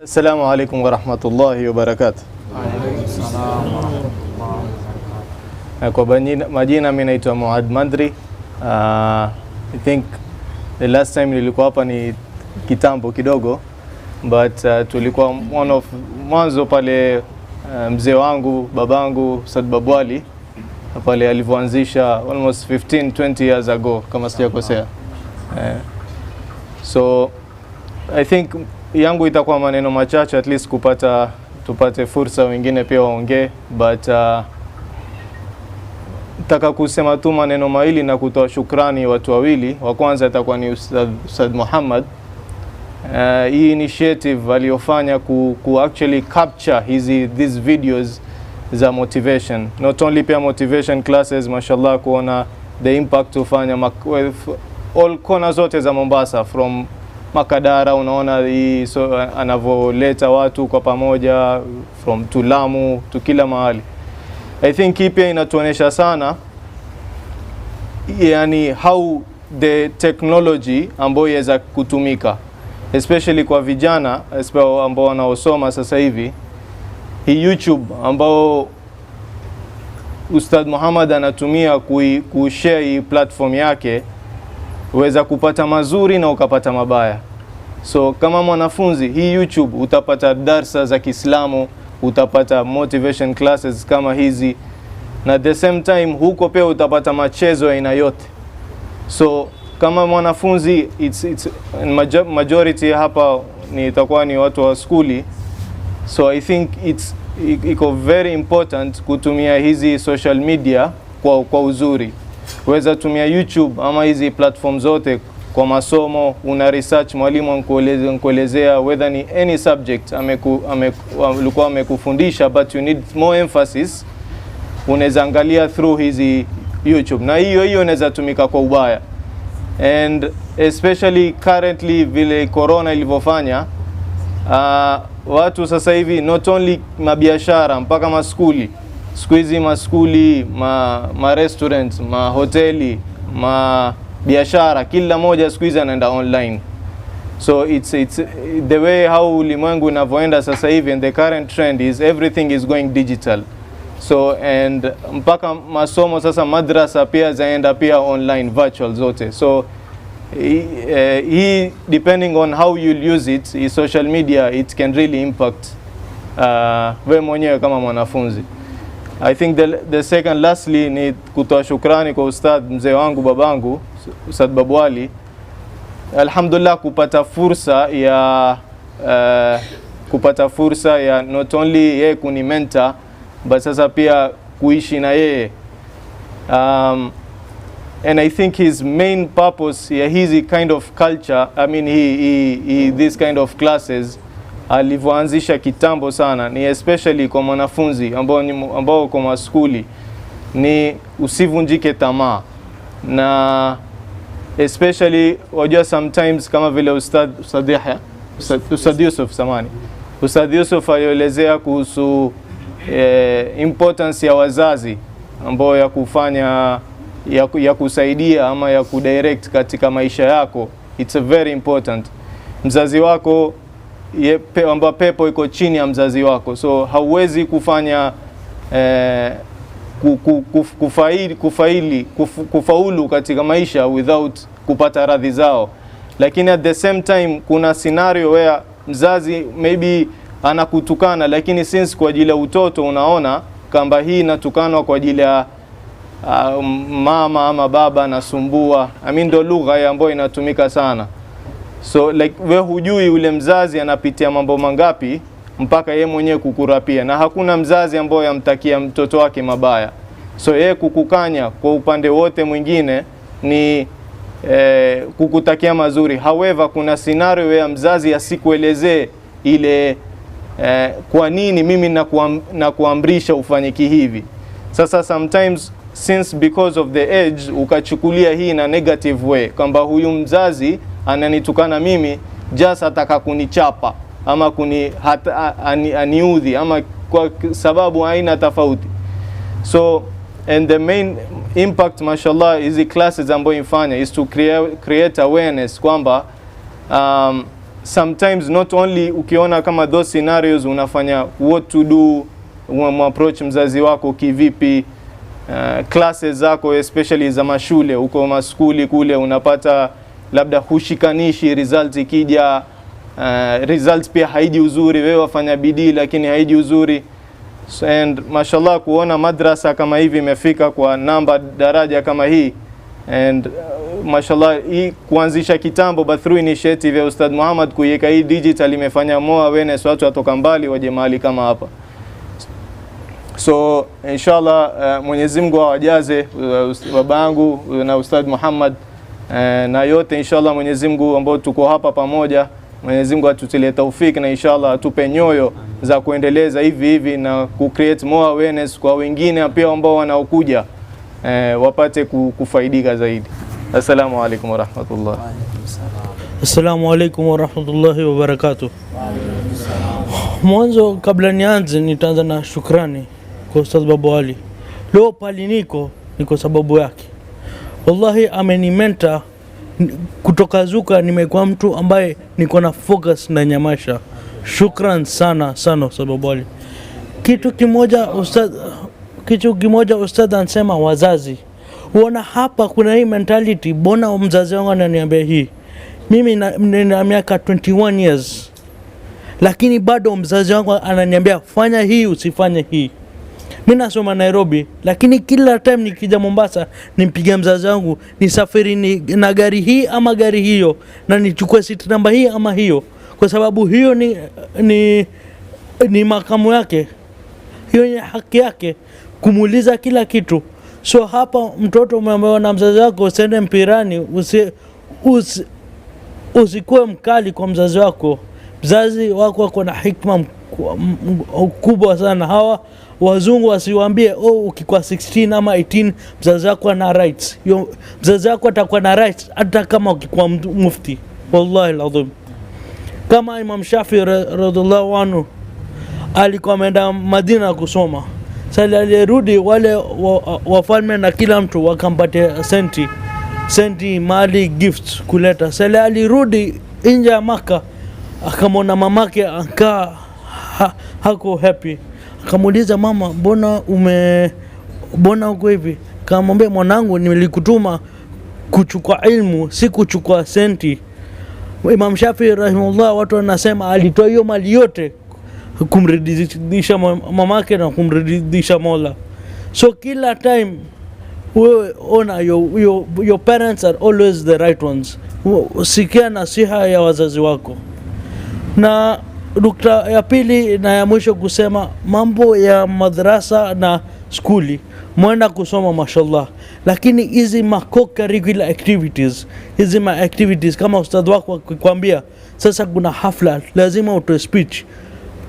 Assalamu alaikum wa rahmatullahi wa barakatuh. Kwa majina mimi naitwa Muad Madri. I think the last time nilikuwa hapa ni kitambo kidogo, but tulikuwa mwanzo pale mzee wangu babangu Ustadh Babwali pale alivyoanzisha almost 15-20 years ago kama sijakosea. So I think yangu itakuwa maneno machache, at least tupate fursa wengine pia waongee, but nataka kusema tu maneno mawili na kutoa shukrani watu wawili. Wa kwanza itakuwa ni Ustadh Muhammad. Hii initiative aliyofanya ku actually capture these videos za motivation, not only pia motivation classes, mashallah, kuona the impact ufanya all kona zote za Mombasa, from Makadara, unaona anavoleta watu kwa pamoja, from Lamu to kila mahali. I think hii pia inatuonesha sana yani how the technology ambayo yaweza kutumika, especially kwa vijana ambao wanaosoma sasa hivi. Hii YouTube ambao Ustadh Muhammad anatumia kushare hii platform yake, uweza kupata mazuri na ukapata mabaya. So kama mwanafunzi, hii YouTube utapata darsa za Kiislamu, utapata motivation classes kama hizi, na the same time huko pia utapata machezo aina yote. So kama mwanafunzi, it's majority hapa itakuwa ni watu wa skuli. So I think iko very important kutumia hizi social media kwa uzuri. Weza tumia YouTube ama hizi platform zote kwa masomo, una research, mwalimu ankuelezea whether ni any subject alikuwa amekufundisha, but you need more emphasis, unaweza angalia through hizi YouTube, na hiyo inaweza tumika kwa ubaya. And especially currently vile corona ilivyofanya, watu sasa hivi not only mabiashara mpaka maskuli, siku hizi maskuli, ma restaurants, ma hoteli, ma biashara, kila moja siku hizi anaenda online. So it's the way how ulimwengu unavyoenda sasa hivi, and the current trend is everything is going digital. So and mpaka masomo sasa madrasa pia zaenda pia online, virtual zote. So depending on how you'll use it, social media, it can really impact wewe mwenyewe kama mwanafunzi. I think the second lastly ni kutoa shukrani kwa ustadh mzee wangu babangu Ustadh Babwali. Alhamdulillah kupata fursa ya not only yeye kuni mentor, but sasa pia kuishi na yeye. And I think his main purpose ya hizi kind of culture, I mean this kind of classes alivyoanzisha kitambo sana, ni especially kwa mwanafunzi ambao kwa maskuli, ni usivunjike tamaa. Na especially wajua sometimes kama vile Ustadh Yusuf alielezea kuhusu importance ya wazazi ambao ya kufanya ya kusaidia ama ya kudirect katika maisha yako. It's a very important. Mzazi wako ambao pepo iko chini ya mzazi wako, so hauwezi kufanya kufaulu katika maisha without kupata radhi zao. Lakini at the same time kuna scenario where mzazi maybe anakutukana, lakini since kwa ajili ya utoto unaona kamba hii inatukanwa kwa ajili ya mama ama baba anasumbua, ndo lugha ambayo inatumika sana. So like we hujui ule mzazi anapitia mambo mangapi mpaka yeye mwenyewe kukurapia, na hakuna mzazi ambaye yamtakia mtoto wake mabaya. So yeye kukukanya kwa upande wote mwingine ni kukutakia mazuri. However, kuna scenario ya mzazi asikuelezee ile kwa nini mimi nakuamrisha ufanyiki hivi. Sasa sometimes since because of the age ukachukulia hii na negative way, kwamba huyu mzazi ananitukana mimi just ataka kunichapa ama aniudhi ama kwa sababu haina tofauti. So and the main impact mashallah hizi classes ambayo ifanya is to create awareness kwamba sometimes not only ukiona kama those scenarios unafanya what to do, approach mzazi wako kivipi, classes zako especially za mashule, uko maskuli kule unapata labda hushikanishi result ikija, result pia haiji uzuri, wewe wafanya bidii lakini haiji uzuri. And mashallah kuona madrasa kama hivi imefika kwa namba daraja kama hii, and mashallah hii kuanzisha kitambo but through initiative ya Ustadh Muhammad kuiweka hii digital imefanya more awareness, watu watoka mbali waje mahali kama hapa. So inshallah Mwenyezi Mungu awajaze babangu na Ustadh Muhammad na yote inshallah. Mwenyezi Mungu ambao tuko hapa pamoja, Mwenyezi Mungu atutilie taufiki na inshallah atupe nyoyo za kuendeleza hivi na ku create more awareness kwa wengine pia ambao wanaokuja wapate kufaidika zaidi. Assalamu alaikum warahmatullah. Assalamu alaikum warahmatullahi wabarakatuh. Mwanzo kabla nianze nitaanza na shukrani kwa Ustadh Babu Ali. Leo pali niko sababu yake. Wallahi amenimenta kutoka Zuka, nimekuwa mtu ambaye niko na focus na nyamasha. Shukran sana Babu Ali. Kitu kimoja Ustadh anasema wazazi. Uona hapa kuna hii mentality, bona mzazi wangu ananiambia hii. Mimi nina miaka 21 years. Lakini bado mzazi wangu ananiambia fanya hii usifanye hii. Mimi nasoma Nairobi, lakini kila time nikija Mombasa nimpigia mzazi wangu nisafiri na gari hii ama gari hiyo, na nichukue seat namba hii ama hiyo, kwa sababu hiyo ni makamu yake, hiyo ni haki yake kumuuliza kila kitu. So hapa mtoto umeambiwa na mzazi wako usiende mpirani, usikuwe mkali kwa mzazi wako. Mzazi wako wako na hikma kubwa sana. Hawa wazungu wasiwaambie ukikuwa 16 ama 18 mzazi wako ana rights. Mzazi wako atakuwa na rights hata kama ukikuwa mufti. Wallahi alazim. Kama Imam Shafi radhiallahu anhu alikuwa ameenda Madina kusoma. Sasa alirudi, wale wafalme na kila mtu wakampatia senti mali gifts kuleta. Sasa alirudi nje ya Maka, akamwona mamake hako happy. Akamuuliza, mama, mbona uko hivi? Akamwambia, mwanangu, nilikutuma kuchukua ilmu, si kuchukua senti. Imam Shafi rahimahullah, watu wanasema alitoa hiyo mali yote kumridhisha mamake na kumridhisha Mola. So kila time wewe ona your parents are always the right ones. Sikia nasiha ya wazazi wako. Na nukta ya pili na ya mwisho kusema mambo ya madrasa na skuli, mwenda kusoma mashallah, lakini hizi co-curricular activities, hizi activities kama ustadhi wako akikwambia sasa kuna hafla lazima utoe speech,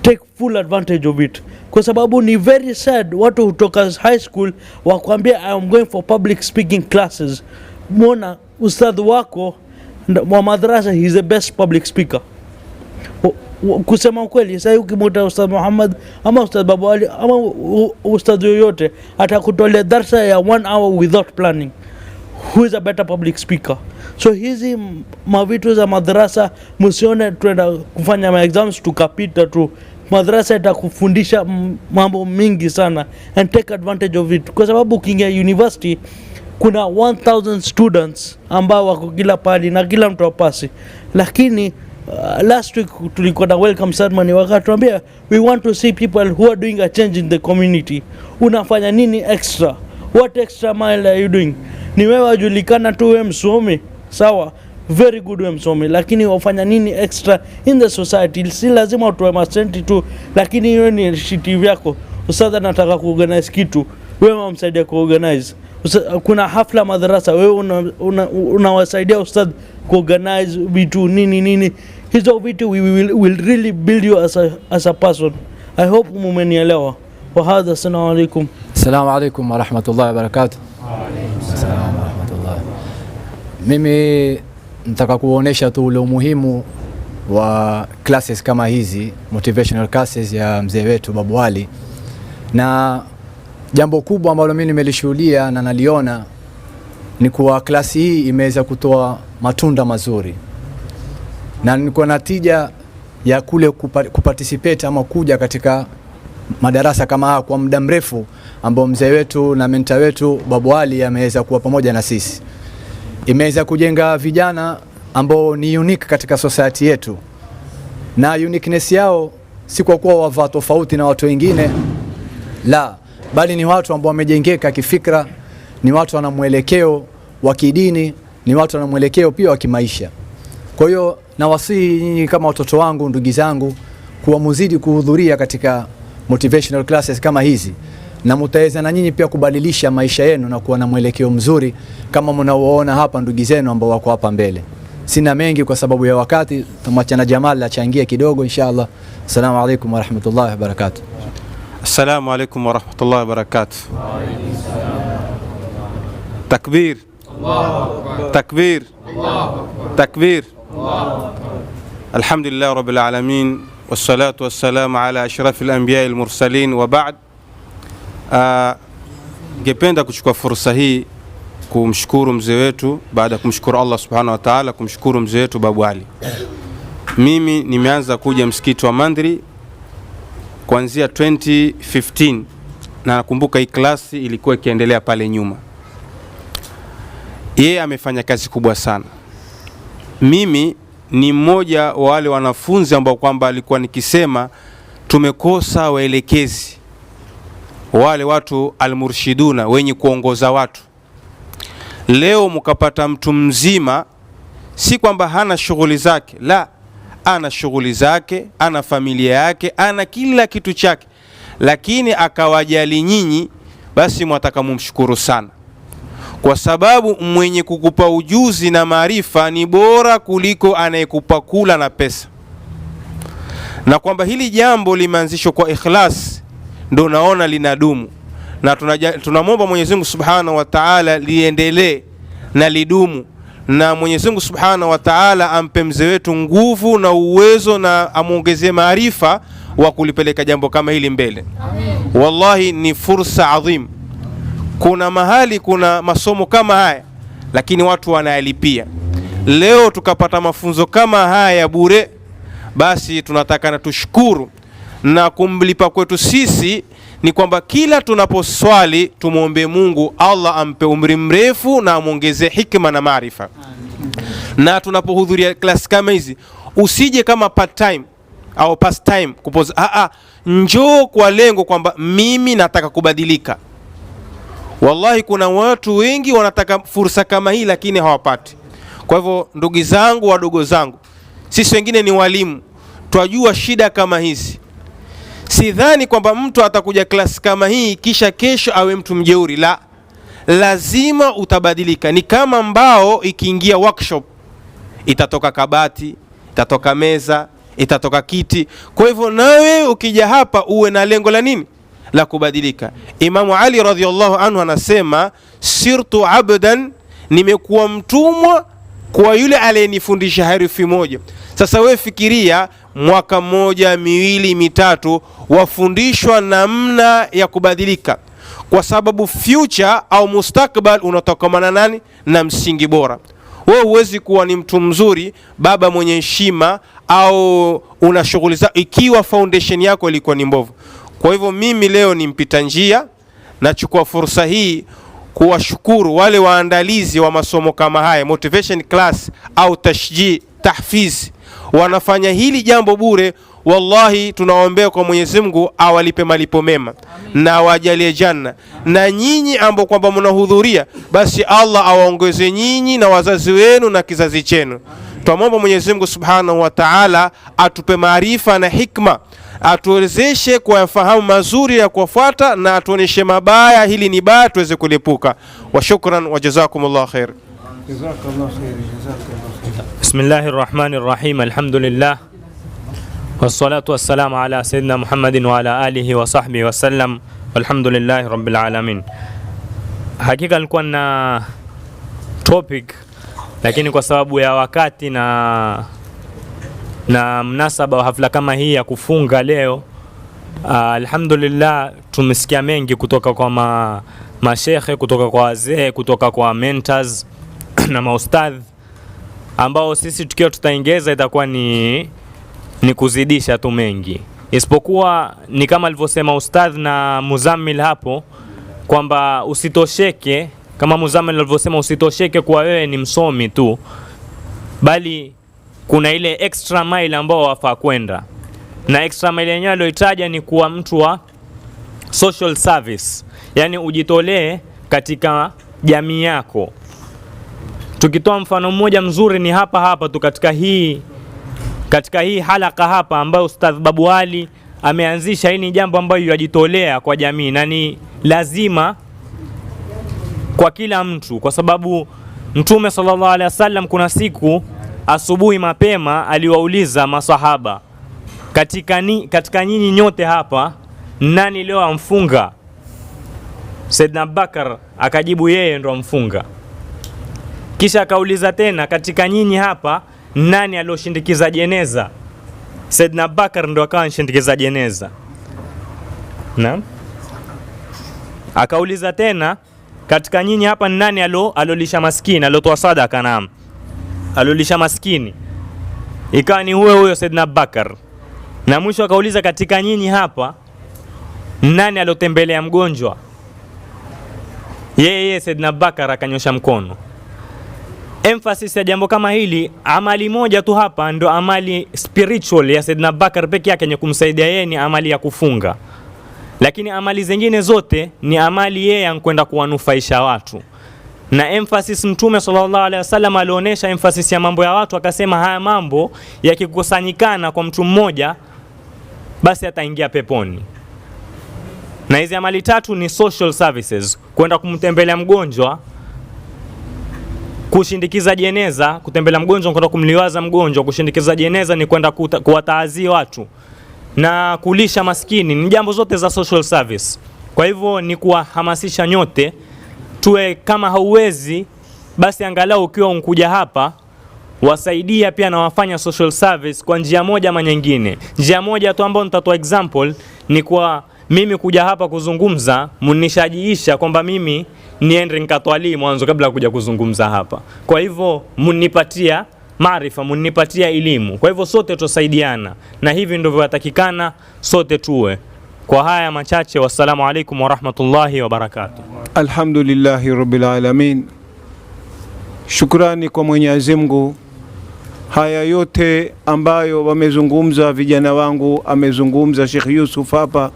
take full advantage of it, kwa sababu ni very sad watu hutoka high school wakwambia I am going for public speaking classes. Mwona ustadhi wako wa madrasa, he is the best public speaker. Kusema ukweli, sasa ukimuta Ustadh Muhammad ama Ustadh Babu Ali ama ustadh yoyote atakutolea darsa ya 1 hour without planning, who is a better public speaker? So hizi mavitu za madrasa msione tuenda kufanya ma exams tukapita tu. Madrasa itakufundisha mambo mingi sana, and take advantage of it, kwa sababu ukiingia university kuna 1000 students ambao wako kila pali na kila mtu apasi. Lakini last week tulikuwa na welcome ceremony, wakatuambia we want to see people who are doing a change in the community. Unafanya nini extra? What extra mile are you doing? Ni wewe wajulikana tu wewe msomi, sawa, very good wewe msomi, lakini wafanya nini extra in the society? Si lazima utoe masenti tu, lakini hiyo ni initiative yako. Ustadha nataka kuorganize kitu, wewe umsaidia kuorganize. Kuna hafla madrasa, wewe unawasaidia ustadh kuorganize vitu nini. Hizo vitu will really build you as a person. I hope mumenielewa. Wa hadha, assalamu alaikum. Assalamu alaikum wa rahmatullahi wa barakatuh. Assalamu wa rahmatullahi. Mimi nataka kuonesha tu ule umuhimu wa classes kama hizi, motivational classes ya mzee wetu Babu Ali. Na jambo kubwa ambalo mimi nimelishuhudia na naliona ni kuwa klasi hii imeweza kutoa matunda mazuri. na nilikuwa na tija ya kule kuparticipate ama kuja katika madarasa kama haya kwa muda mrefu, ambao mzee wetu na mentor wetu Babu Ali ameweza kuwa pamoja na sisi. Imeweza kujenga vijana ambao ni unique katika society yetu, na uniqueness yao si kwa kuwa wavaa tofauti na watu wengine, la, bali ni watu ambao wamejengeka kifikra, ni watu wana mwelekeo wa kidini, ni watu wana mwelekeo pia wa kimaisha. Kwa hiyo nawasihi nyinyi kama watoto wangu, ndugu zangu, kuwa muzidi kuhudhuria katika motivational classes kama hizi, na mtaweza na nyinyi pia kubadilisha maisha yenu na kuwa na mwelekeo mzuri kama mnaoona hapa ndugu zenu ambao wako hapa mbele. Sina mengi kwa sababu ya wakati, tumachana Jamal achangia kidogo inshallah. Assalamu alaykum wa rahmatullahi wa barakatuh. Assalamu alaykum wa rahmatullahi wa barakatuh. Takbir, takbir, takbir. Alhamdulillah rabbil alamin, wassalatu wassalamu ala ashrafil anbiya'il mursalin wa ba'd. Ngependa kuchukua fursa hii kumshukuru mzee wetu, baada ya kumshukuru Allah subhanahu wa ta'ala, kumshukuru mzee wetu Babu Ali. Mimi nimeanza kuja msikiti wa Mandri kuanzia 2015, na nakumbuka hii klasi ilikuwa ikiendelea pale nyuma. Yeye amefanya kazi kubwa sana. Mimi ni mmoja wa wale wanafunzi ambao kwamba alikuwa nikisema tumekosa waelekezi, wale watu almurshiduna, wenye kuongoza watu. Leo mkapata mtu mzima, si kwamba hana shughuli zake, la, ana shughuli zake, ana familia yake, ana kila kitu chake, lakini akawajali nyinyi, basi mwataka mumshukuru sana, kwa sababu mwenye kukupa ujuzi na maarifa ni bora kuliko anayekupa kula na pesa. Na kwamba hili jambo limeanzishwa kwa ikhlas, ndio naona linadumu, na tunamwomba Mwenyezi Mungu Subhanahu wa Ta'ala liendelee na lidumu, na Mwenyezi Mungu Subhanahu wa Ta'ala ampe mzee wetu nguvu na uwezo na amuongezee maarifa wa kulipeleka jambo kama hili mbele. Amin. Wallahi ni fursa adhim. Kuna mahali kuna masomo kama haya, lakini watu wanayalipia. Leo tukapata mafunzo kama haya bure, basi tunataka na tushukuru, na kumlipa kwetu sisi ni kwamba kila tunaposwali tumuombe Mungu Allah ampe umri mrefu na amuongezee hikma na maarifa. Na tunapohudhuria class kama hizi, usije kama part time au past time kupoza, njoo kwa lengo kwamba mimi nataka kubadilika. Wallahi kuna watu wengi wanataka fursa kama hii lakini hawapati. Kwa hivyo ndugu zangu, wadogo zangu, sisi wengine ni walimu, twajua shida kama hizi. Sidhani kwamba mtu atakuja klasi kama hii kisha kesho awe mtu mjeuri, la, lazima utabadilika. Ni kama mbao ikiingia workshop, itatoka kabati, itatoka meza, itatoka kiti. Kwa hivyo nawe ukija hapa uwe na lengo la nini? La kubadilika. Imamu Ali radhiallahu anhu anasema, sirtu abdan, nimekuwa mtumwa kwa yule aliyenifundisha herufi moja. Sasa wewe fikiria, mwaka mmoja, miwili, mitatu wafundishwa namna ya kubadilika, kwa sababu future au mustakbal unatokamana nani? Na msingi bora. Wewe huwezi kuwa ni mtu mzuri, baba mwenye heshima, au una shughuli zako ikiwa foundation yako ilikuwa ni mbovu. Kwa hivyo mimi leo ni mpita njia, nachukua fursa hii kuwashukuru wale waandalizi wa masomo kama haya, motivation class au tahfiz, wanafanya hili jambo bure. Wallahi tunaombea kwa Mwenyezi Mungu awalipe malipo mema. Amin. Na wajalie janna. Na nyinyi ambao kwamba mnahudhuria, basi Allah awaongeze nyinyi na wazazi wenu na kizazi chenu. Tuombe Mwenyezi Mungu Subhanahu wa Ta'ala atupe maarifa na hikma, atuwezeshe kuyafahamu mazuri ya kufuata, na atuoneshe mabaya, hili ni baya tuweze kulipuka. Wa shukran wa jazakumullah khair. Jazakallah khair, jazakallah khair. Bismillahir Rahmanir Rahim. Alhamdulillah. Wassalatu wassalamu ala sayyidina Muhammadin wa ala alihi wa sahbihi wa sallam. Walhamdulillahi rabbil alamin. Hakika nilikuwa na topic, lakini kwa sababu ya wakati na mnasaba wa hafla kama hii ya kufunga leo, alhamdulillah tumesikia mengi kutoka kwa mashekhe, kutoka kwa wazee, kutoka kwa mentors na maustadh. ambao sisi tukiwa tutaongeza itakuwa ni kuzidisha tu mengi, isipokuwa ni kama alivyosema Ustadh na Muzammil hapo kwamba usitosheke, kama Muzammil alivyosema, usitosheke kwa wewe ni msomi tu, bali kuna ile extra mile ambao wafaa kwenda, na extra mile yenyewe aliyoitaja ni kuwa mtu wa social service, yani ujitolee katika jamii yako. Tukitoa mfano mmoja mzuri ni hapa tu katika hii halaka hapa ambayo Ustadh Babu Ali ameanzisha. Hii ni jambo ambayo yajitolea kwa jamii na ni lazima kwa kila mtu, kwa sababu Mtume sallallahu alaihi wasallam kuna siku asubuhi mapema aliwauliza masahaba, katika nyinyi nyote hapa nani leo amfunga? Saidna Abubakar akajibu yeye ndo amfunga. Kisha akauliza tena, katika nyinyi hapa nani alioshindikiza jeneza? Saidna Abubakar ndo akawa nshindikiza jeneza. Naam. Akauliza tena, katika nyinyi hapa nani alolisha maskini, alotoa sadaka? Naam, alolisha maskini. Ikawa ni huyo Saidna Abubakar. Na mwisho akauliza, katika nyinyi hapa nani alotembelea mgonjwa? Yeye Saidna Abubakar akanyosha mkono. Emphasis ya jambo kama hili, amali moja tu hapa ndo amali spiritual ya Saidna Abubakar peke yake yenye kumsaidia yeye, ni amali ya kufunga. Lakini amali zingine zote ni amali yeye ankwenda kuwanufaisha watu. Na emphasis Mtume sallallahu alaihi wasallam alionyesha emphasis ya mambo ya watu, akasema haya mambo yakikusanyikana kwa mtu mmoja basi ataingia peponi. Na hizi amali tatu ni social services, kwenda kumtembelea mgonjwa, kushindikiza jeneza. Kutembelea mgonjwa kwenda kumliwaza mgonjwa, kushindikiza jeneza ni kwenda kuwataazia watu, na kulisha maskini ni jambo zote za social service. Kwa hivyo ni kuwahamasisha nyote tuwe, kama hauwezi basi angalau ukiwa unkuja hapa wasaidia pia na wafanya social service kwa njia moja ama nyingine. Njia moja tu ambayo nitatoa example ni kwa mimi kuja hapa kuzungumza, mnishajiisha kwamba mimi niende nikatwali mwanzo kabla ya kuja kuzungumza hapa. Kwa hivyo mnipatia maarifa, mnipatia elimu. Kwa hivyo sote tusaidiana, na hivi ndivyo yatakikana sote tuwe. Kwa haya machache, wassalamu alaikum warahmatullahi wabarakatuh. Alhamdulillahi rabbil alamin. Shukrani kwa Mwenyezi Mungu. Haya yote ambayo wamezungumza vijana wangu, amezungumza Sheikh Yusuf hapa,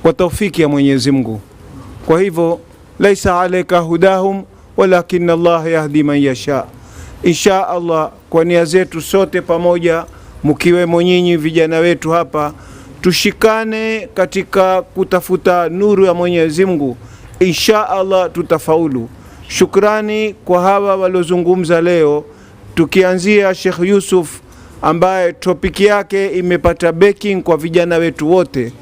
kwa taufiki ya Mwenyezi Mungu. Kwa hivyo laisa alayka hudahum walakin Allah yahdi man yasha. Insha Allah, kwa nia zetu sote pamoja, mkiwemo nyinyi vijana wetu hapa, tushikane katika kutafuta nuru ya Mwenyezi Mungu. Insha Allah tutafaulu. Shukrani kwa hawa waliozungumza leo, tukianzia Sheikh Yusuf ambaye topiki yake imepata backing kwa vijana wetu wote.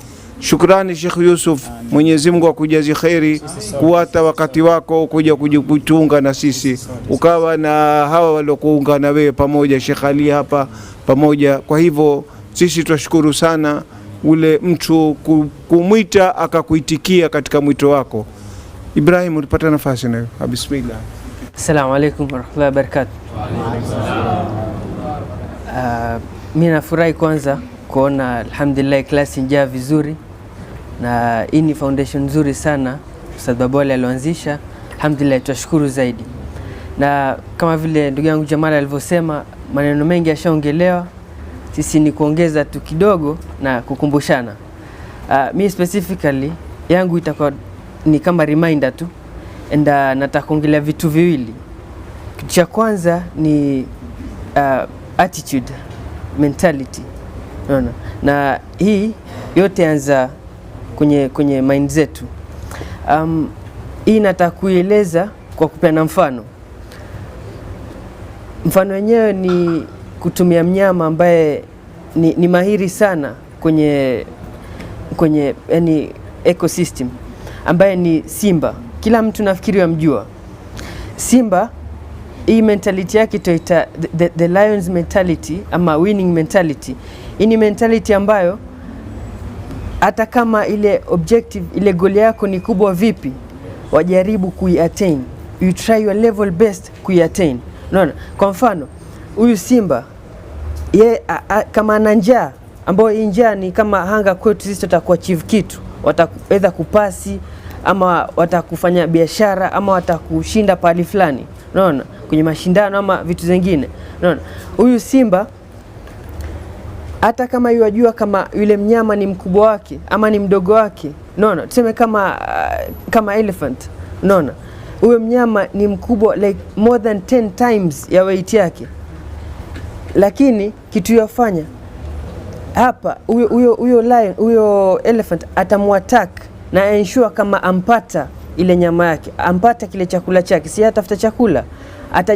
Shukrani Sheikh Yusuf, Mwenyezi Mungu akujazi khairi kuwata wakati wako kuja kujitunga na sisi, ukawa na hawa waliokuunga na wewe pamoja, Sheikh Ali hapa pamoja. Kwa hivyo sisi tunashukuru sana ule mtu kumwita akakuitikia katika mwito wako. Ibrahim, ulipata nafasi nayo. Bismillah. Assalamu alaikum warahmatullahi wabarakatuh. Mimi nafurahi kwanza kuona alhamdulillah klasi njaa vizuri, na hii ni foundation nzuri sana Ustadh Babu Ali alianzisha. Alhamdulillah, tunashukuru zaidi. Na kama vile ndugu yangu Jamal alivyosema, maneno mengi yashaongelewa, sisi ni kuongeza tu kidogo na kukumbushana. Mimi specifically yangu itakuwa ni kama reminder tu, and nataka kuongelea vitu viwili. Kitu cha kwanza ni attitude, mentality. Unaona? Na hii yote anza kwenye mind zetu. Hii nataka kueleza kwa kupeana mfano. Mfano wenyewe ni kutumia mnyama ambaye ni mahiri sana kwenye yani ecosystem, ambaye ni simba. Kila mtu nafikiri yamjua simba. Hii mentality yake toita the lion's mentality ama winning mentality. Hii ni mentality ambayo hata kama ile objective, ile goal yako ni kubwa vipi, wajaribu kuiattain. You try your level best kuiattain. Unaona? Kwa mfano, huyu simba ye kama ana njaa, ambayo hii njaa ni kama hanga kwetu sisi, watakuachieve kitu, wataweza kupasi ama watakufanya biashara ama watakushinda pahali fulani, unaona, kwenye mashindano ama vitu zingine, unaona. Huyu simba hata kama yajua kama yule mnyama ni mkubwa wake ama ni mdogo wake, unaona, tuseme kama elephant, unaona, huyo mnyama ni mkubwa like more than 10 times ya weight yake, lakini kitu yafanya hapa, huyo lion, huyo elephant atamuattack na ensure kama ampata ile nyama yake, ampata kile chakula chake, si atafuta chakula,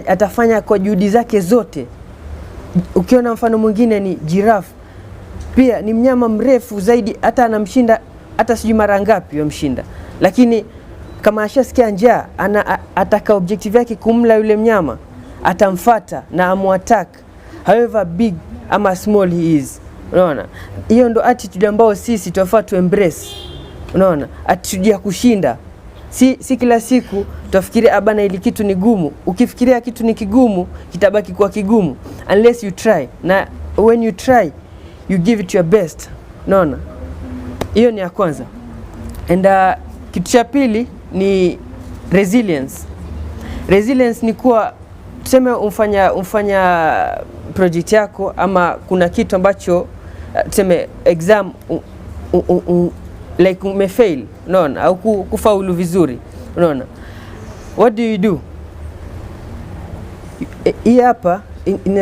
atafanya kwa juhudi zake zote. Ukiona mfano mwingine ni giraffe, pia ni mnyama mrefu zaidi, hata anamshinda, hata sijui mara ngapi yamshinda, lakini kama ashasikia njaa, ataka objective yake kumla yule mnyama, atamfuata na amuattack however big ama small he is, unaona. Hiyo ndo attitude ambayo sisi tunafaa tu embrace, unaona, attitude ya kushinda. Si kila siku tufikiria abana ili kitu ni gumu. Ukifikiria kitu ni kigumu, kitabaki kuwa kigumu unless you try, na when you try you give it your best, unaona. Hiyo ni ya kwanza. And kitu cha pili ni resilience. Resilience ni kuwa, tuseme umfanya project yako ama kuna kitu ambacho tuseme exam like umefail, unaona, au kufaulu vizuri, unaona. What do you do? Hii hapa in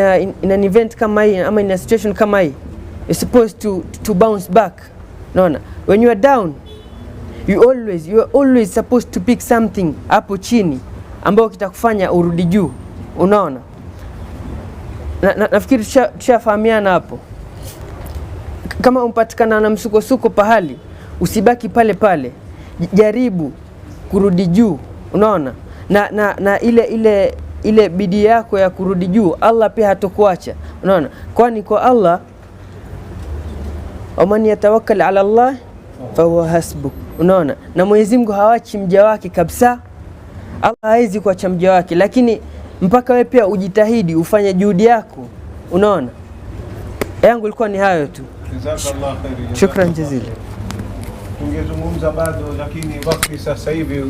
an event kama hii ama in a situation kama hii, you're supposed to bounce back, unaona. When you are down, you are always supposed to pick something hapo chini ambao kitakufanya urudi juu, unaona. Nafikiri tushafahamiana hapo. Kama umpatikana na msukosuko pahali, usibaki pale pale, jaribu kurudi juu, unaona. Na ile bidii yako ya kurudi juu, Allah pia hatokuacha, unaona. Kwani kwa Allah, waman yatawakkal ala Allah fahuwa hasbuk, unaona. Na Mwenyezi Mungu hawachi mja wake kabisa. Allah hawezi kuacha mja wake, lakini mpaka wewe pia ujitahidi, ufanye juhudi yako, unaona. Yangu ilikuwa ni hayo tu. Jazakallah khair. Shukran jazila. Tungezungumza bado, lakini wakati sasa hivi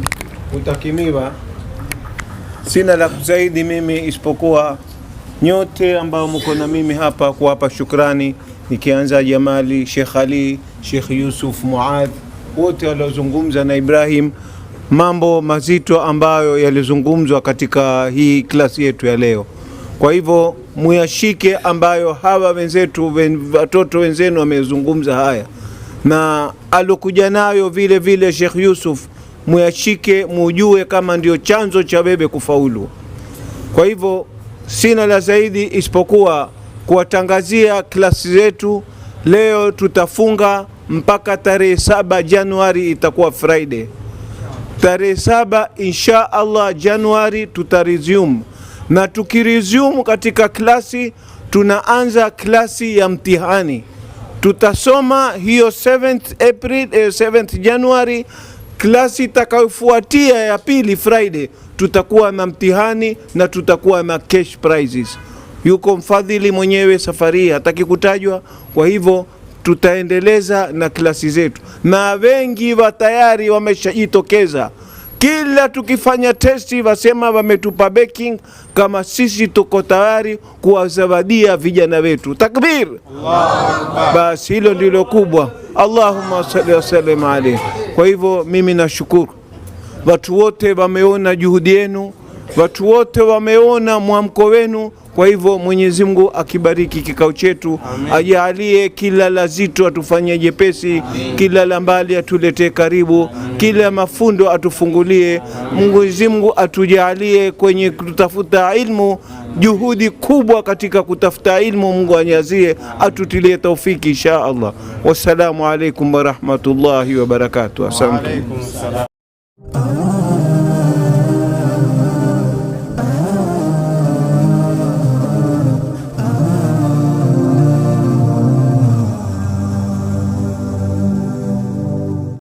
utakimiwa. Sina la zaidi mimi isipokuwa nyote ambao mko na mimi hapa kuwapa shukrani, nikianza Jamali, Sheikh Ali, Sheikh Yusuf, Muad, wote waliozungumza na Ibrahim, mambo mazito ambayo yalizungumzwa katika hii klasi yetu ya leo. Kwa hivyo muyashike ambayo hawa wenzetu, watoto wenzenu wamezungumza haya, na alokuja nayo vile vile Sheikh Yusuf, muyashike, mujue kama ndio chanzo cha bebe kufaulu. Kwa hivyo sina la zaidi isipokuwa kuwatangazia klasi zetu leo tutafunga mpaka tarehe 7 Januari, itakuwa Friday. Tarehe 7 insha Allah Januari tutaresume, na tukiresume katika klasi tunaanza klasi ya mtihani. Tutasoma hiyo 7th January. Klasi itakayofuatia ya pili Friday tutakuwa na mtihani na tutakuwa na cash prizes. Yuko mfadhili mwenyewe safari hataki kutajwa, kwa hivyo tutaendeleza na klasi zetu, na wengi wa tayari wameshajitokeza. Kila tukifanya testi wasema wametupa backing, kama sisi tuko tayari kuwazawadia vijana wetu. Takbir, Allahu Akbar. Basi hilo ndilo kubwa. Allahumma salli wa sallim alayhi. Kwa hivyo mimi nashukuru watu wote wameona juhudi yenu, watu wote wameona mwamko wenu. Kwa hivyo Mwenyezi Mungu akibariki kikao chetu, ajalie kila lazito atufanyie jepesi, kila la mbali atuletee karibu, kila mafundo atufungulie. Mwenyezi Mungu atujalie kwenye kutafuta ilmu juhudi kubwa katika kutafuta ilmu. Mungu anyazie, atutilie taufiki insha Allah. Wassalamu alaikum wa rahmatullahi wa barakatuh. Asante.